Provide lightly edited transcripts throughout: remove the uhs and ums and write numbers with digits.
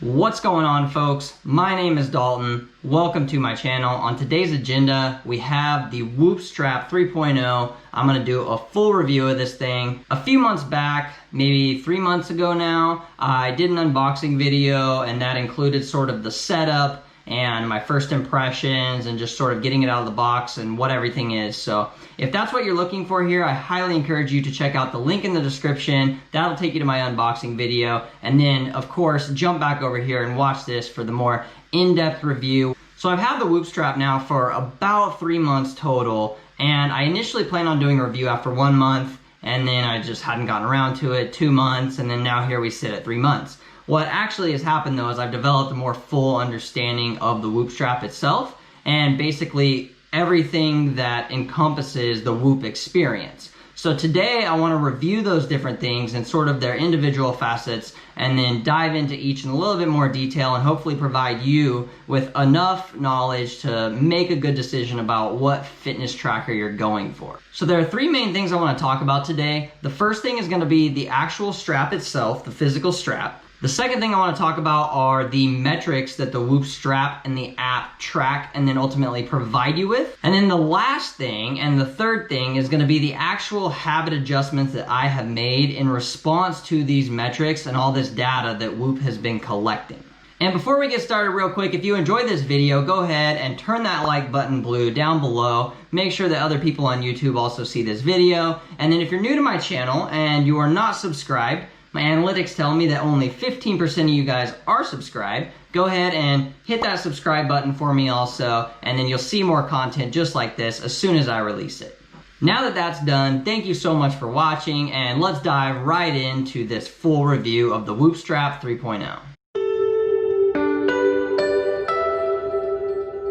What's going on, folks? My name is Dalton. Welcome to my channel. On today's agenda, we have the Whoop Strap 3.0. I'm going to do a full review of this thing. A few months back, maybe 3 months ago now, I did an unboxing video, and that included sort of the setup and my first impressions and just sort of getting it out of the box and what everything is. So if that's what you're looking for here, I highly encourage you to check out the link in the description. That'll take you to my unboxing video. And then, of course, jump back over here and watch this for the more in-depth review. So I've had the Whoop Strap now for about 3 months total, and I initially planned on doing a review after 1 month, and then I just hadn't gotten around to it, 2 months, and then now here we sit at 3 months. What actually has happened though is I've developed a more full understanding of the Whoop Strap itself and basically everything that encompasses the Whoop experience. So today I want to review those different things and sort of their individual facets and then dive into each in a little bit more detail and hopefully provide you with enough knowledge to make a good decision about what fitness tracker you're going for. So there are 3 main things I want to talk about today. The first thing is going to be the actual strap itself, the physical strap. The second thing I want to talk about are the metrics that the Whoop Strap and the app track and then ultimately provide you with. And then the last thing and the third thing is going to be the actual habit adjustments that I have made in response to these metrics and all this data that Whoop has been collecting. And before we get started real quick, if you enjoyed this video, go ahead and turn that like button blue down below. Make sure that other people on YouTube also see this video. And then if you're new to my channel and you are not subscribed, my analytics tell me that only 15% of you guys are subscribed. Go ahead and hit that subscribe button for me also, and then you'll see more content just like this as soon as I release it. Now that that's done, thank you so much for watching, and let's dive right into this full review of the Whoop Strap 3.0.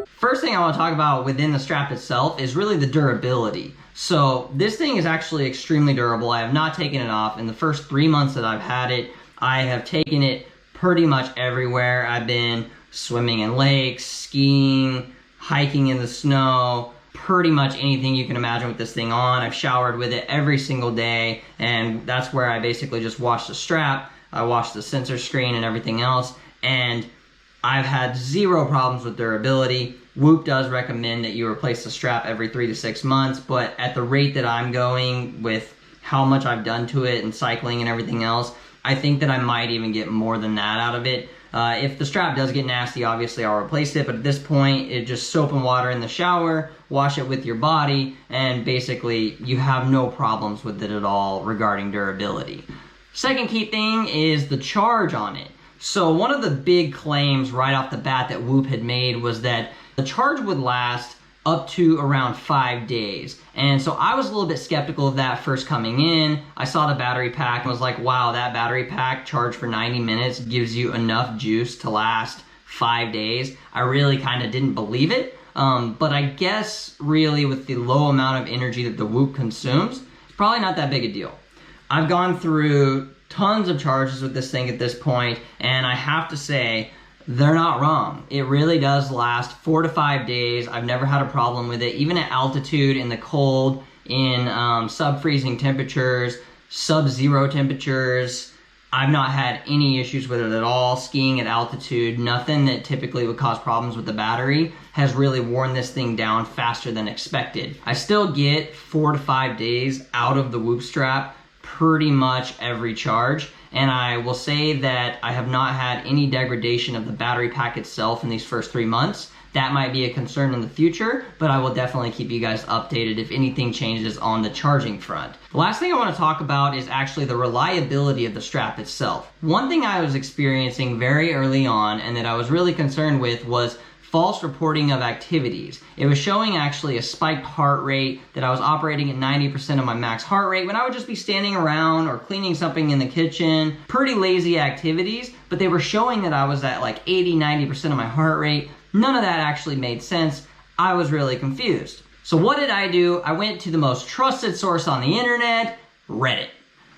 First thing I want to talk about within the strap itself is really the durability. So this thing is actually extremely durable. I have not taken it off. In the first 3 months that I've had it, I have taken it pretty much everywhere. I've been swimming in lakes, skiing, hiking in the snow, pretty much anything you can imagine with this thing on. I've showered with it every single day, and that's where I basically just wash the strap. I wash the sensor screen and everything else, and I've had 0 problems with durability. Whoop does recommend that you replace the strap every 3 to 6 months, but at the rate that I'm going with how much I've done to it and cycling and everything else, I think that I might even get more than that out of it. If the strap does get nasty, obviously I'll replace it, but at this point, it's just soap and water in the shower, wash it with your body, and basically you have no problems with it at all regarding durability. Second key thing is the charge on it. So one of the big claims right off the bat that Whoop had made was that the charge would last up to around 5 days. And so I was a little bit skeptical of that first coming in. I saw the battery pack and was like, wow, that battery pack charged for 90 minutes gives you enough juice to last 5 days. I really kind of didn't believe it. But I guess really with the low amount of energy that the Whoop consumes, it's probably not that big a deal. I've gone through tons of charges with this thing at this point, and I have to say, they're not wrong. It really does last 4 to 5 days. I've never had a problem with it, even at altitude, in the cold, in sub-freezing temperatures, sub-zero temperatures. I've not had any issues with it at all. Skiing at altitude, nothing that typically would cause problems with the battery has really worn this thing down faster than expected. I still get 4 to 5 days out of the Whoop Strap pretty much every charge, and I will say that I have not had any degradation of the battery pack itself in these first 3 months. That might be a concern in the future, but I will definitely keep you guys updated if anything changes on the charging front. The last thing I want to talk about is actually the reliability of the strap itself. One thing I was experiencing very early on and that I was really concerned with was false reporting of activities. It was showing actually a spiked heart rate, that I was operating at 90% of my max heart rate when I would just be standing around or cleaning something in the kitchen. Pretty lazy activities, but they were showing that I was at like 80-90% of my heart rate. None of that actually made sense. I was really confused. So what did I do? I went to the most trusted source on the internet, Reddit.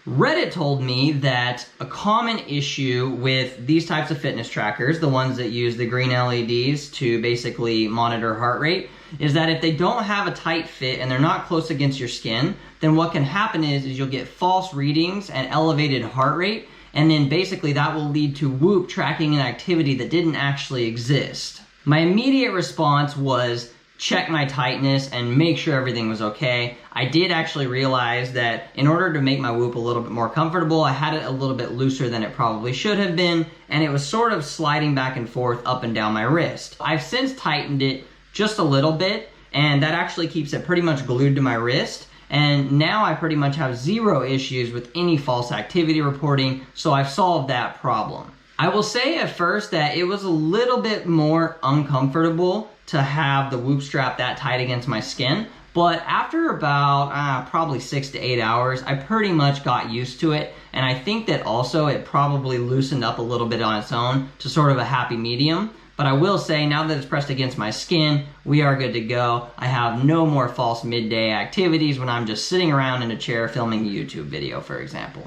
Reddit told me that a common issue with these types of fitness trackers, the ones that use the green LEDs to basically monitor heart rate, is that if they don't have a tight fit and they're not close against your skin, then what can happen is you'll get false readings and elevated heart rate, and then basically that will lead to Whoop tracking an activity that didn't actually exist. My immediate response was check my tightness and make sure everything was okay. I did actually realize that in order to make my Whoop a little bit more comfortable, I had it a little bit looser than it probably should have been, and it was sort of sliding back and forth up and down my wrist. I've since tightened it just a little bit, and that actually keeps it pretty much glued to my wrist. And now I pretty much have zero issues with any false activity reporting, so I've solved that problem. I will say at first that it was a little bit more uncomfortable to have the Whoop strap that tight against my skin, but after about probably 6 to 8 hours, I pretty much got used to it, and I think that also it probably loosened up a little bit on its own to sort of a happy medium. But I will say, now that it's pressed against my skin, we are good to go. I have no more false midday activities when I'm just sitting around in a chair filming a YouTube video, for example.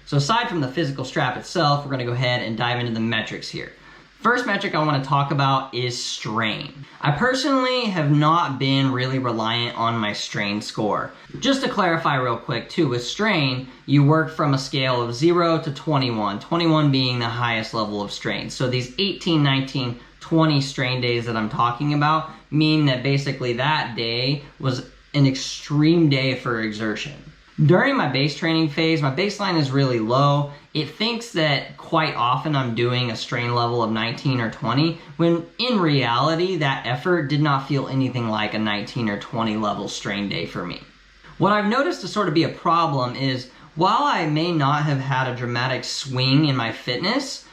So aside from the physical strap itself, we're gonna go ahead and dive into the metrics here. First metric I want to talk about is strain. I personally have not been really reliant on my strain score. Just to clarify real quick too, with strain, you work from a scale of 0 to 21, 21 being the highest level of strain. So these 18, 19, 20 strain days that I'm talking about mean that basically that day was an extreme day for exertion. During my base training phase, my baseline is really low. It thinks that quite often I'm doing a strain level of 19 or 20, when in reality, that effort did not feel anything like a 19 or 20 level strain day for me. What I've noticed to sort of be a problem is, while I may not have had a dramatic swing in my fitness,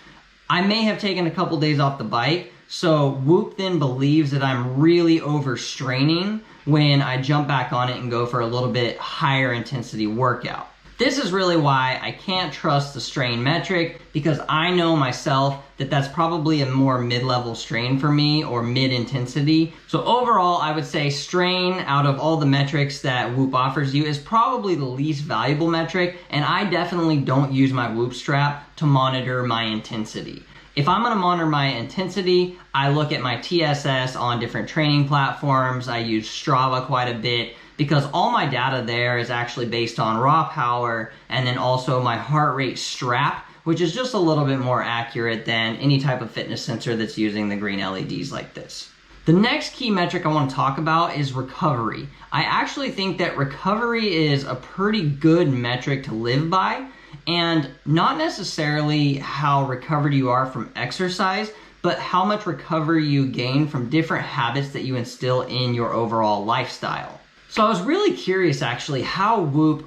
I may have taken a couple days off the bike, so Whoop then believes that I'm really overstraining when I jump back on it and go for a little bit higher intensity workout. This is really why I can't trust the strain metric, because I know myself that that's probably a more mid-level strain for me, or mid-intensity. So overall, I would say strain, out of all the metrics that Whoop offers you, is probably the least valuable metric, and I definitely don't use my Whoop strap to monitor my intensity. If I'm gonna monitor my intensity, I look at my TSS on different training platforms. I use Strava quite a bit, because all my data there is actually based on raw power, and then also my heart rate strap, which is just a little bit more accurate than any type of fitness sensor that's using the green LEDs like this. The next key metric I want to talk about is recovery. I actually think that recovery is a pretty good metric to live by, and not necessarily how recovered you are from exercise, but how much recovery you gain from different habits that you instill in your overall lifestyle. So I was really curious actually how Whoop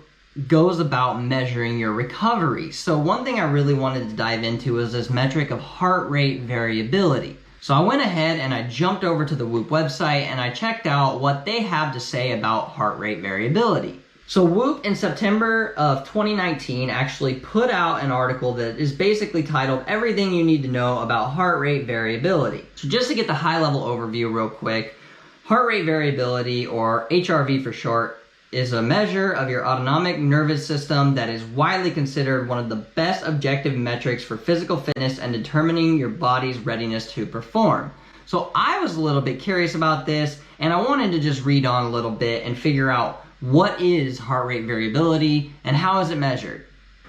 goes about measuring your recovery. So one thing I really wanted to dive into is this metric of heart rate variability. So I went ahead and I jumped over to the Whoop website and I checked out what they have to say about heart rate variability. So Whoop in September of 2019 actually put out an article that is basically titled Everything You Need to Know About Heart Rate Variability. So just to get the high level overview real quick, heart rate variability, or HRV for short, is a measure of your autonomic nervous system that is widely considered one of the best objective metrics for physical fitness and determining your body's readiness to perform. So I was a little bit curious about this, and I wanted to just read on a little bit and figure out what is heart rate variability and how is it measured.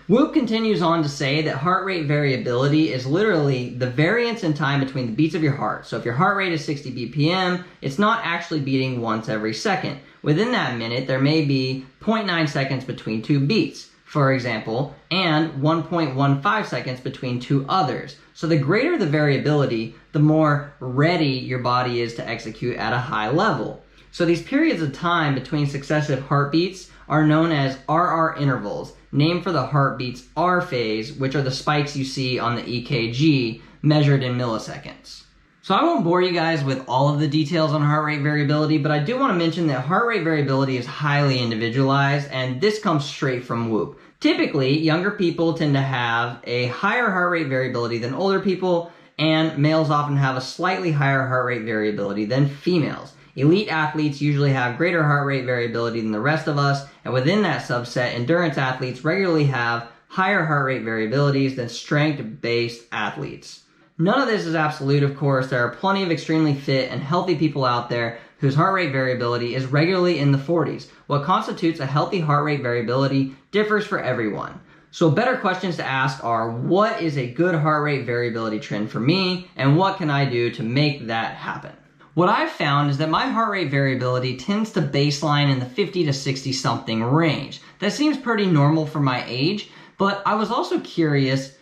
Whoop continues on to say that heart rate variability is literally the variance in time between the beats of your heart. So if your heart rate is 60 BPM, it's not actually beating once every second. Within that minute, there may be 0.9 seconds between two beats, for example, and 1.15 seconds between two others. So the greater the variability, the more ready your body is to execute at a high level. So these periods of time between successive heartbeats are known as RR intervals, named for the heartbeat's R phase, which are the spikes you see on the EKG, measured in milliseconds. So I won't bore you guys with all of the details on heart rate variability, but I do want to mention that heart rate variability is highly individualized, and this comes straight from Whoop. Typically, younger people tend to have a higher heart rate variability than older people, and males often have a slightly higher heart rate variability than females. Elite athletes usually have greater heart rate variability than the rest of us, and within that subset, endurance athletes regularly have higher heart rate variabilities than strength-based athletes. None of this is absolute, of course. There are plenty of extremely fit and healthy people out there, whose heart rate variability is regularly in the 40s. What constitutes a healthy heart rate variability differs for everyone. So better questions to ask are, what is a good heart rate variability trend for me, and what can I do to make that happen? What I've found is that my heart rate variability tends to baseline in the 50 to 60 something range. That seems pretty normal for my age, but I was also curious,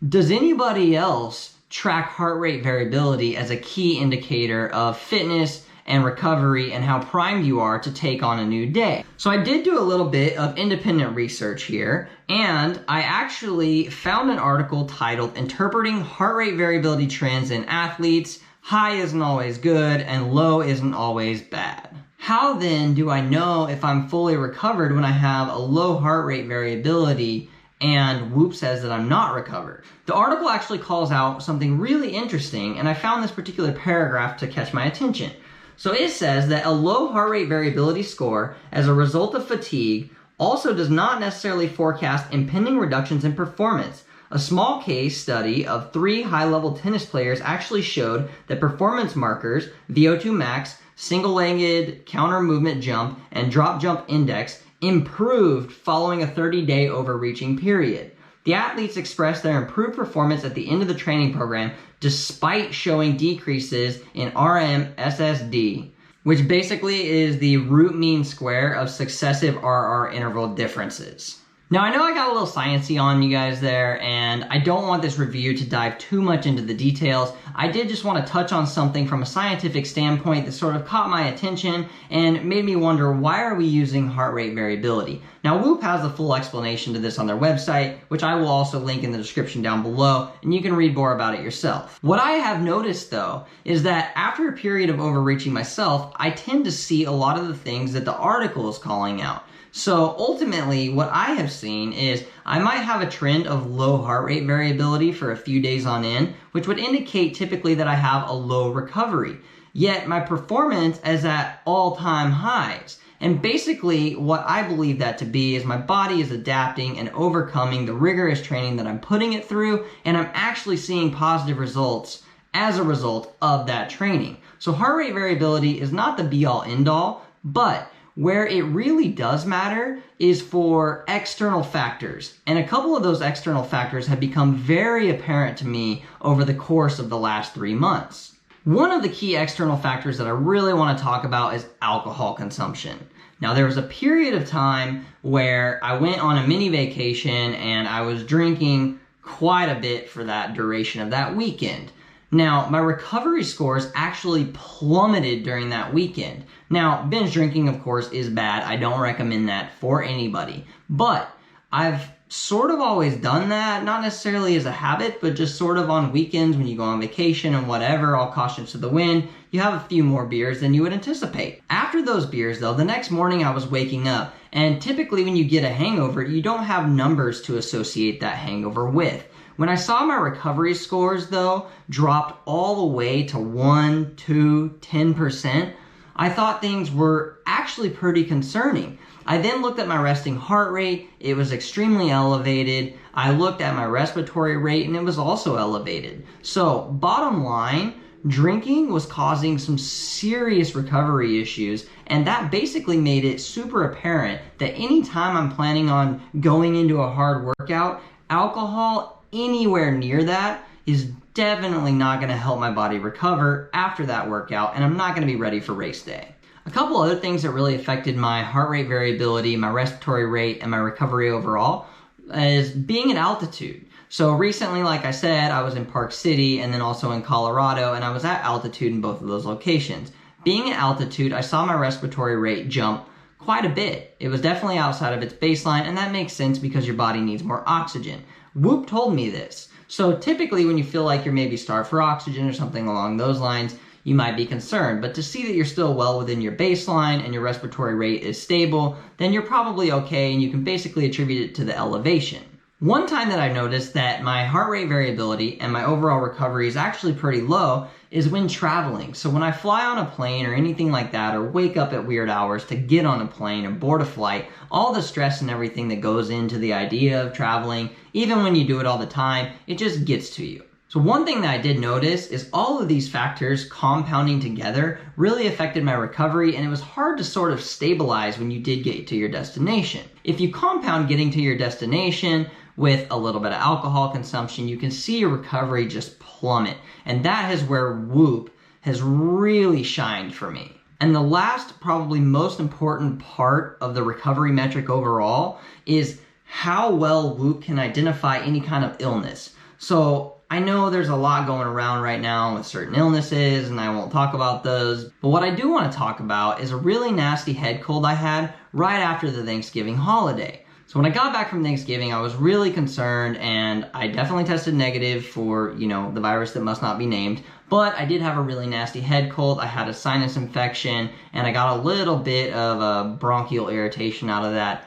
does anybody else track heart rate variability as a key indicator of fitness and recovery and how primed you are to take on a new day? So I did do a little bit of independent research here, and I actually found an article titled Interpreting Heart Rate Variability Trends in Athletes. High isn't always good and low isn't always bad. How then do I know if I'm fully recovered when I have a low heart rate variability and Whoop says that I'm not recovered? The article actually calls out something really interesting, and I found this particular paragraph to catch my attention. So it says that a low heart rate variability score as a result of fatigue also does not necessarily forecast impending reductions in performance. A small case study of 3 high-level tennis players actually showed that performance markers, VO2 max, single-legged counter movement jump, and drop jump index improved following a 30-day overreaching period. The athletes expressed their improved performance at the end of the training program despite showing decreases in RMSSD, which basically is the root mean square of successive RR interval differences. Now, I know I got a little sciencey on you guys there, and I don't want this review to dive too much into the details. I did just want to touch on something from a scientific standpoint that sort of caught my attention and made me wonder, why are we using heart rate variability? Now, Whoop has a full explanation to this on their website, which I will also link in the description down below, and you can read more about it yourself. What I have noticed, though, is that after a period of overreaching myself, I tend to see a lot of the things that the article is calling out. So ultimately, what I have seen is I might have a trend of low heart rate variability for a few days on end, which would indicate typically that I have a low recovery. Yet my performance is at all-time highs. And basically what I believe that to be is my body is adapting and overcoming the rigorous training that I'm putting it through, and I'm actually seeing positive results as a result of that training. So heart rate variability is not the be-all end-all, but where it really does matter is for external factors. And a couple of those external factors have become very apparent to me over the course of the last 3 months. One of the key external factors that I really want to talk about is alcohol consumption. Now, there was a period of time where I went on a mini vacation and I was drinking quite a bit for that duration of that weekend. Now, my recovery scores actually plummeted during that weekend. Now, binge drinking, of course, is bad. I don't recommend that for anybody. But I've sort of always done that, not necessarily as a habit, but just sort of on weekends when you go on vacation and whatever, all cautions to the wind, you have a few more beers than you would anticipate. After those beers, though, the next morning I was waking up, and typically when you get a hangover, you don't have numbers to associate that hangover with. When I saw my recovery scores, though, dropped all the way to 1, 2, 10%, I thought things were actually pretty concerning. I then looked at my resting heart rate. It was extremely elevated. I looked at my respiratory rate, and it was also elevated. So, bottom line, drinking was causing some serious recovery issues, and that basically made it super apparent that anytime I'm planning on going into a hard workout, alcohol anywhere near that is definitely not going to help my body recover after that workout, and I'm not going to be ready for race day. A couple other things that really affected my heart rate variability, my respiratory rate, and my recovery overall is being at altitude. So recently, like I said, I was in Park City and then also in Colorado, and I was at altitude in both of those locations. Being at altitude, I saw my respiratory rate jump quite a bit. It was definitely outside of its baseline, and that makes sense because your body needs more oxygen. Whoop told me this. So typically when you feel like you're maybe starved for oxygen or something along those lines, you might be concerned. But to see that you're still well within your baseline and your respiratory rate is stable, then you're probably okay, and you can basically attribute it to the elevation. One time that I noticed that my heart rate variability and my overall recovery is actually pretty low is when traveling. So when I fly on a plane or anything like that, or wake up at weird hours to get on a plane or board a flight, all the stress and everything that goes into the idea of traveling, even when you do it all the time, it just gets to you. So one thing that I did notice is all of these factors compounding together really affected my recovery, and it was hard to sort of stabilize when you did get to your destination. If you compound getting to your destination with a little bit of alcohol consumption, you can see your recovery just plummet. And that is where Whoop has really shined for me. And the last, probably most important part of the recovery metric overall is how well Whoop can identify any kind of illness. So I know there's a lot going around right now with certain illnesses, and I won't talk about those. But what I do want to talk about is a really nasty head cold I had right after the Thanksgiving holiday. So when I got back from Thanksgiving, I was really concerned, and I definitely tested negative for, the virus that must not be named. But I did have a really nasty head cold. I had a sinus infection, and I got a little bit of a bronchial irritation out of that.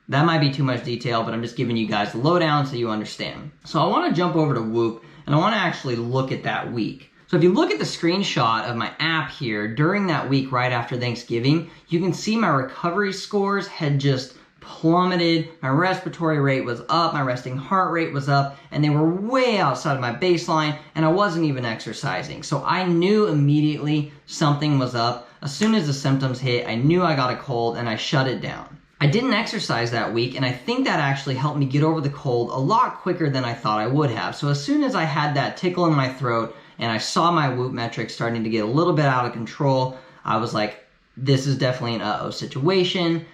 That might be too much detail, but I'm just giving you guys the lowdown so you understand. So I want to jump over to Whoop, and I want to actually look at that week. So if you look at the screenshot of my app here, during that week right after Thanksgiving, you can see my recovery scores had just plummeted. My respiratory rate was up, my resting heart rate was up, and they were way outside of my baseline, and I wasn't even exercising. So I knew immediately something was up. As soon as the symptoms hit, I knew I got a cold, and I shut it down. I didn't exercise that week, and I think that actually helped me get over the cold a lot quicker than I thought I would have. So as soon as I had that tickle in my throat and I saw my Whoop metrics starting to get a little bit out of control, I was like, this is definitely an uh-oh situation.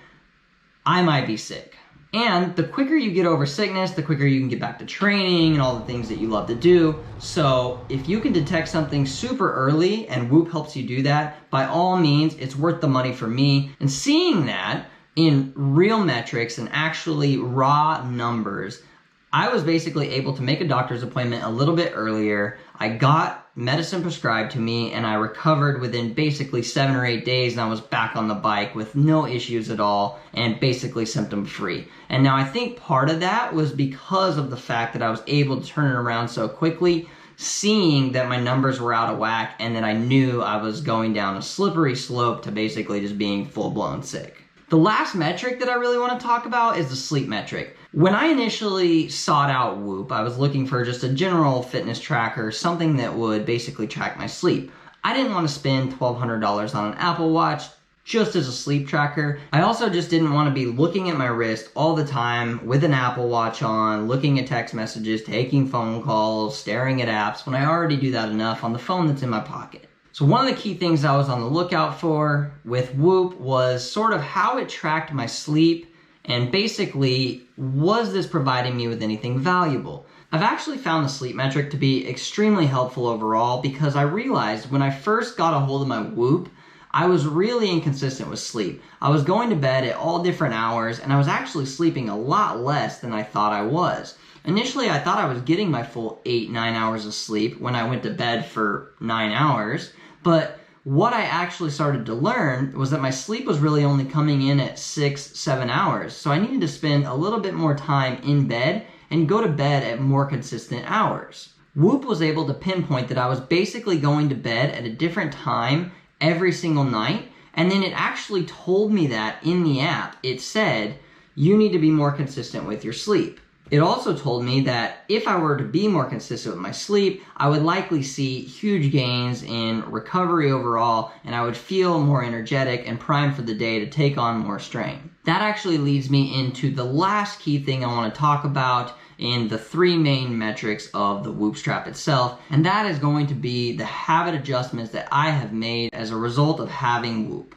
I might be sick. And the quicker you get over sickness, the quicker you can get back to training and all the things that you love to do. So if you can detect something super early and Whoop helps you do that, by all means, it's worth the money for me. And seeing that in real metrics and actually raw numbers, I was basically able to make a doctor's appointment a little bit earlier. I got medicine prescribed to me, and I recovered within basically 7 or 8 days, and I was back on the bike with no issues at all and basically symptom free. And now I think part of that was because of the fact that I was able to turn it around so quickly, seeing that my numbers were out of whack and that I knew I was going down a slippery slope to basically just being full-blown sick. The last metric that I really want to talk about is the sleep metric. When I initially sought out Whoop, I was looking for just a general fitness tracker, something that would basically track my sleep. I didn't want to spend $1,200 on an Apple Watch just as a sleep tracker. I also just didn't want to be looking at my wrist all the time with an Apple Watch on, looking at text messages, taking phone calls, staring at apps, when I already do that enough on the phone that's in my pocket. So one of the key things I was on the lookout for with Whoop was sort of how it tracked my sleep, and basically, was this providing me with anything valuable? I've actually found the sleep metric to be extremely helpful overall, because I realized when I first got a hold of my Whoop, I was really inconsistent with sleep. I was going to bed at all different hours, and I was actually sleeping a lot less than I thought I was. Initially, I thought I was getting my full 8-9 hours of sleep when I went to bed for 9 hours, but what I actually started to learn was that my sleep was really only coming in at 6-7 hours. So I needed to spend a little bit more time in bed and go to bed at more consistent hours. Whoop was able to pinpoint that I was basically going to bed at a different time every single night. And then it actually told me that in the app. It said, you need to be more consistent with your sleep. It also told me that if I were to be more consistent with my sleep, I would likely see huge gains in recovery overall, and I would feel more energetic and primed for the day to take on more strain. That actually leads me into the last key thing I want to talk about in the 3 main metrics of the Whoop strap itself, and that is going to be the habit adjustments that I have made as a result of having Whoop.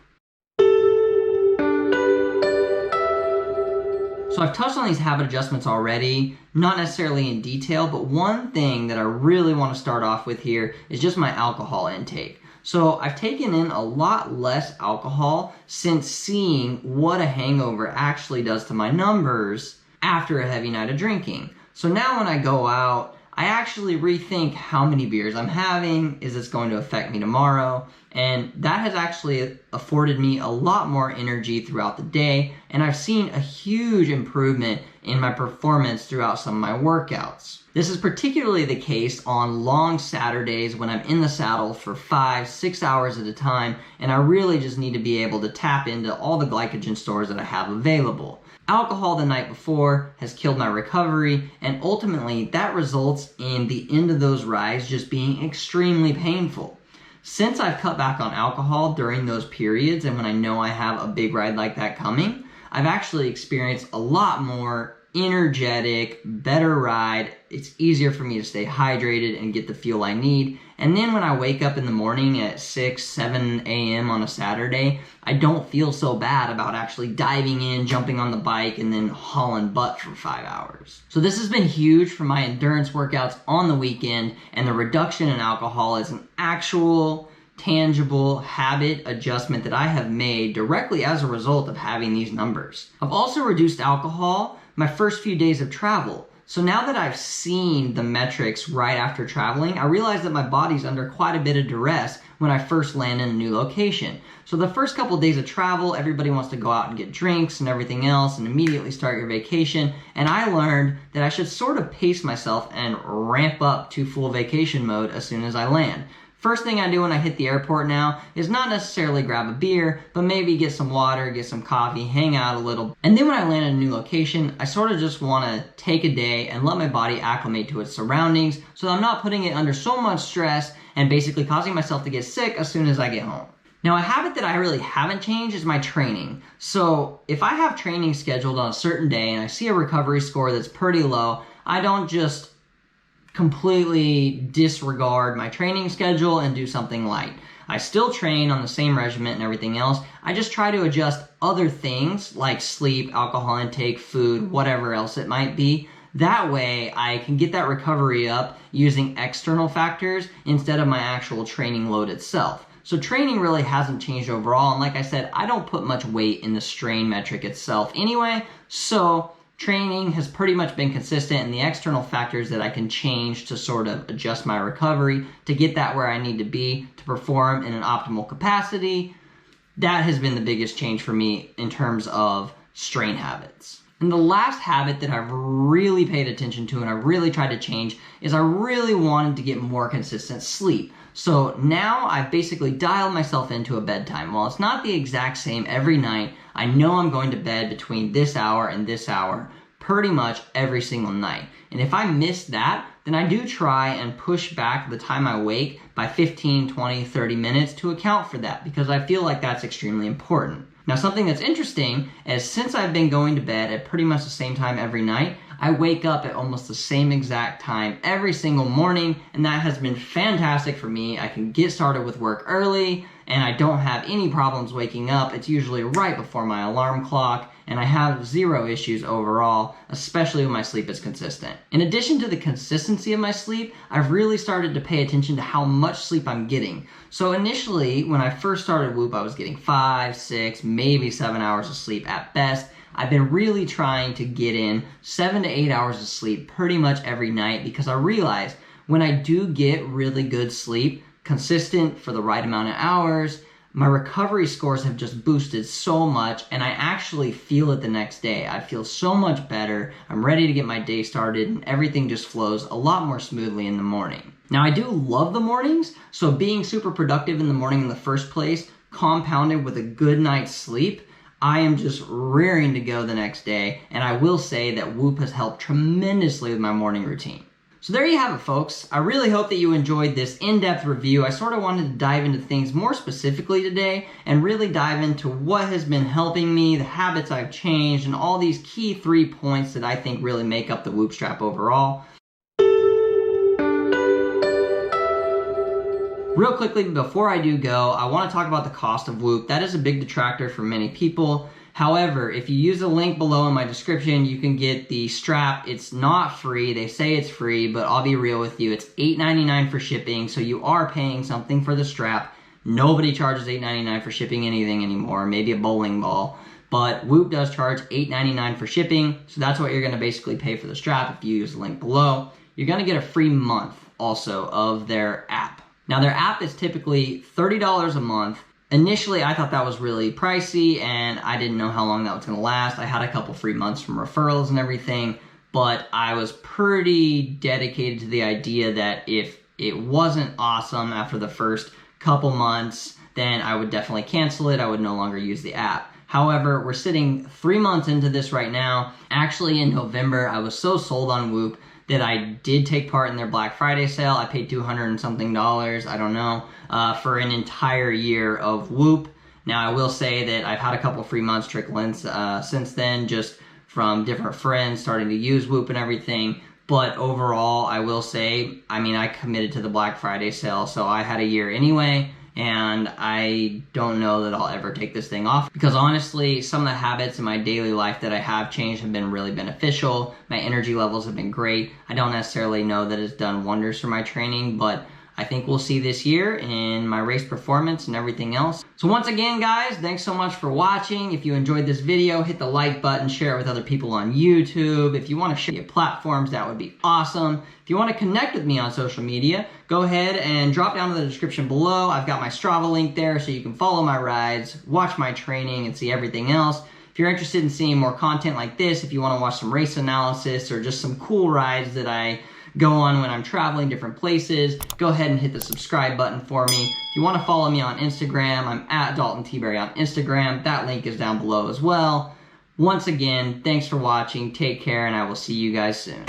So I've touched on these habit adjustments already, not necessarily in detail, but one thing that I really want to start off with here is just my alcohol intake. So I've taken in a lot less alcohol since seeing what a hangover actually does to my numbers after a heavy night of drinking. So now when I go out, I actually rethink how many beers I'm having. Is this going to affect me tomorrow? And that has actually afforded me a lot more energy throughout the day, and I've seen a huge improvement in my performance throughout some of my workouts. This is particularly the case on long Saturdays when I'm in the saddle for 5-6 hours at a time, and I really just need to be able to tap into all the glycogen stores that I have available. Alcohol the night before has killed my recovery, and ultimately that results in the end of those rides just being extremely painful. Since I've cut back on alcohol during those periods and when I know I have a big ride like that coming, I've actually experienced a lot more energetic, better ride. It's easier for me to stay hydrated and get the fuel I need. And then when I wake up in the morning at 6, 7 a.m. on a Saturday, I don't feel so bad about actually diving in, jumping on the bike, and then hauling butt for 5 hours. So this has been huge for my endurance workouts on the weekend, and the reduction in alcohol is an actual tangible habit adjustment that I have made directly as a result of having these numbers. I've also reduced alcohol my first few days of travel. So now that I've seen the metrics right after traveling, I realize that my body's under quite a bit of duress when I first land in a new location. So the first couple of days of travel, everybody wants to go out and get drinks and everything else and immediately start your vacation. And I learned that I should sort of pace myself and ramp up to full vacation mode as soon as I land. First thing I do when I hit the airport now is not necessarily grab a beer, but maybe get some water, get some coffee, hang out a little. And then when I land in a new location, I sort of just want to take a day and let my body acclimate to its surroundings so that I'm not putting it under so much stress and basically causing myself to get sick as soon as I get home. Now, a habit that I really haven't changed is my training. So if I have training scheduled on a certain day and I see a recovery score that's pretty low, I don't just completely disregard my training schedule and do something light. I still train on the same regimen and everything else. I just try to adjust other things like sleep, alcohol intake, food, whatever else it might be. That way I can get that recovery up using external factors instead of my actual training load itself. So training really hasn't changed overall, and like I said, I don't put much weight in the strain metric itself anyway, so training has pretty much been consistent, and the external factors that I can change to sort of adjust my recovery to get that where I need to be to perform in an optimal capacity, that has been the biggest change for me in terms of strain habits. And the last habit that I've really paid attention to and I really tried to change is I really wanted to get more consistent sleep. So now I've basically dialed myself into a bedtime. While it's not the exact same every night, I know I'm going to bed between this hour and this hour pretty much every single night. And if I miss that, then I do try and push back the time I wake by 15, 20, 30 minutes to account for that because I feel like that's extremely important. Now, something that's interesting is since I've been going to bed at pretty much the same time every night, I wake up at almost the same exact time every single morning, and that has been fantastic for me. I can get started with work early, and I don't have any problems waking up. It's usually right before my alarm clock, and I have zero issues overall, especially when my sleep is consistent. In addition to the consistency of my sleep, I've really started to pay attention to how much sleep I'm getting. So initially, when I first started Whoop, I was getting 5, 6, maybe 7 hours of sleep at best. I've been really trying to get in 7 to 8 hours of sleep pretty much every night because I realize when I do get really good sleep, consistent for the right amount of hours, my recovery scores have just boosted so much, and I actually feel it the next day. I feel so much better. I'm ready to get my day started, and everything just flows a lot more smoothly in the morning. Now, I do love the mornings, so being super productive in the morning in the first place, compounded with a good night's sleep, I am just rearing to go the next day, and I will say that Whoop has helped tremendously with my morning routine. So there you have it, folks. I really hope that you enjoyed this in-depth review. I sort of wanted to dive into things more specifically today and really dive into what has been helping me, the habits I've changed, and all these key 3 points that I think really make up the Whoop strap overall. Real quickly, before I do go, I want to talk about the cost of Whoop. That is a big detractor for many people. However, if you use the link below in my description, you can get the strap. It's not free. They say it's free, but I'll be real with you. It's $8.99 for shipping, so you are paying something for the strap. Nobody charges $8.99 for shipping anything anymore, maybe a bowling ball. But Whoop does charge $8.99 for shipping, so that's what you're going to basically pay for the strap if you use the link below. You're going to get a free month also of their app. Now, their app is typically $30 a month. Initially, I thought that was really pricey, and I didn't know how long that was going to last. I had a couple free months from referrals and everything, but I was pretty dedicated to the idea that if it wasn't awesome after the first couple months, then I would definitely cancel it. I would no longer use the app. However, we're sitting 3 months into this right now. Actually, in November, I was so sold on Whoop that I did take part in their Black Friday sale. I paid $200 and something, I don't know, for an entire year of Whoop. Now, I will say that I've had a couple free months trickle in since then, just from different friends starting to use Whoop and everything. But overall, I will say, I mean, I committed to the Black Friday sale, so I had a year anyway, and I don't know that I'll ever take this thing off, because honestly, some of the habits in my daily life that I have changed have been really beneficial. My energy levels have been great. I don't necessarily know that it's done wonders for my training, but I think we'll see this year in my race performance and everything else. So once again, guys, thanks so much for watching. If you enjoyed this video, hit the like button, share it with other people on YouTube. If you want to share your platforms, that would be awesome. If you want to connect with me on social media, go ahead and drop down in the description below. I've got my Strava link there so you can follow my rides, watch my training, and see everything else. If you're interested in seeing more content like this, if you want to watch some race analysis or just some cool rides that I go on when I'm traveling different places, go ahead and hit the subscribe button for me. If you want to follow me on Instagram, I'm at Dalton Tberry on Instagram. That link is down below as well. Once again, thanks for watching. Take care, and I will see you guys soon.